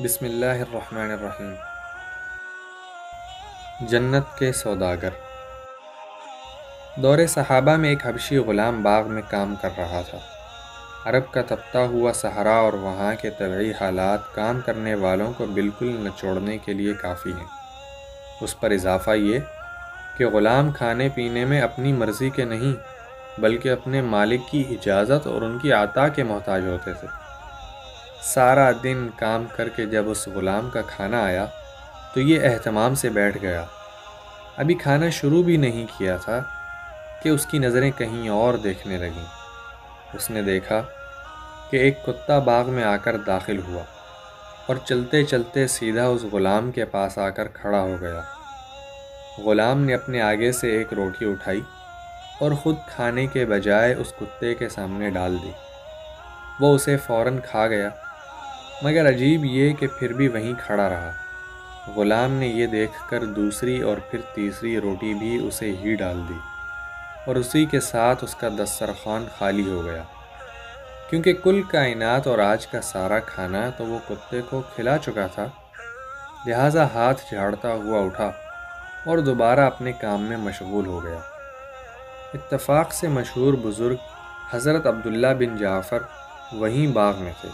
بسم اللہ الرحمن الرحیم۔ جنت کے سوداگر۔ دور صحابہ میں ایک حبشی غلام باغ میں کام کر رہا تھا۔ عرب کا تپتا ہوا صحرا اور وہاں کے طبعی حالات کام کرنے والوں کو بالکل نچوڑنے کے لیے کافی ہیں۔ اس پر اضافہ یہ کہ غلام کھانے پینے میں اپنی مرضی کے نہیں بلکہ اپنے مالک کی اجازت اور ان کی عطا کے محتاج ہوتے تھے۔ سارا دن کام کر کے جب اس غلام کا کھانا آیا تو یہ اہتمام سے بیٹھ گیا۔ ابھی کھانا شروع بھی نہیں کیا تھا کہ اس کی نظریں کہیں اور دیکھنے لگیں۔ اس نے دیکھا کہ ایک کتا باغ میں آ کر داخل ہوا اور چلتے چلتے سیدھا اس غلام کے پاس آ کر کھڑا ہو گیا۔ غلام نے اپنے آگے سے ایک روٹی اٹھائی اور خود کھانے کے بجائے اس کتے کے سامنے ڈال دی۔ وہ اسے فوراً کھا گیا، مگر عجیب یہ کہ پھر بھی وہیں کھڑا رہا۔ غلام نے یہ دیکھ کر دوسری اور پھر تیسری روٹی بھی اسے ہی ڈال دی اور اسی کے ساتھ اس کا دسترخوان خالی ہو گیا، کیونکہ کل کائنات اور آج کا سارا کھانا تو وہ کتے کو کھلا چکا تھا۔ لہٰذا ہاتھ جھاڑتا ہوا اٹھا اور دوبارہ اپنے کام میں مشغول ہو گیا۔ اتفاق سے مشہور بزرگ حضرت عبداللہ بن جعفر وہیں باغ میں تھے،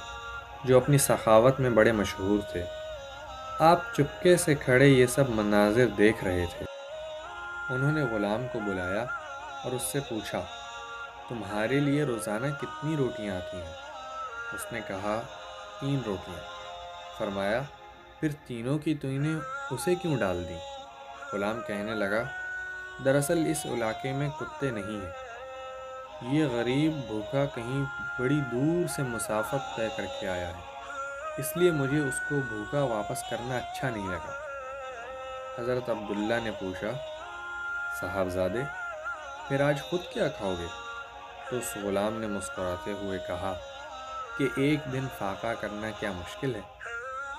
جو اپنی سخاوت میں بڑے مشہور تھے۔ آپ چپکے سے کھڑے یہ سب مناظر دیکھ رہے تھے۔ انہوں نے غلام کو بلایا اور اس سے پوچھا، تمہارے لیے روزانہ کتنی روٹیاں آتی ہیں؟ اس نے کہا، 3 روٹیاں۔ فرمایا، پھر تینوں کی تو نے اسے کیوں ڈال دی؟ غلام کہنے لگا، دراصل اس علاقے میں کتے نہیں ہیں۔ یہ غریب بھوکا کہیں بڑی دور سے مسافت طے کر کے آیا ہے، اس لیے مجھے اس کو بھوکا واپس کرنا اچھا نہیں لگا۔ حضرت عبداللہ نے پوچھا، صاحبزادے پھر آج خود کیا کھاؤ گے؟ تو اس غلام نے مسکراتے ہوئے کہا کہ ایک دن فاقہ کرنا کیا مشکل ہے۔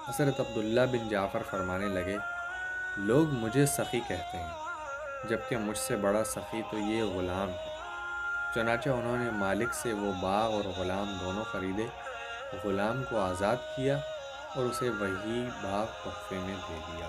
حضرت عبداللہ بن جعفر فرمانے لگے، لوگ مجھے سخی کہتے ہیں، جبکہ مجھ سے بڑا سخی تو یہ غلام ہے۔ چنانچہ انہوں نے مالک سے وہ باغ اور غلام دونوں خریدے، غلام کو آزاد کیا اور اسے وہی باغ تحفے میں دے دیا۔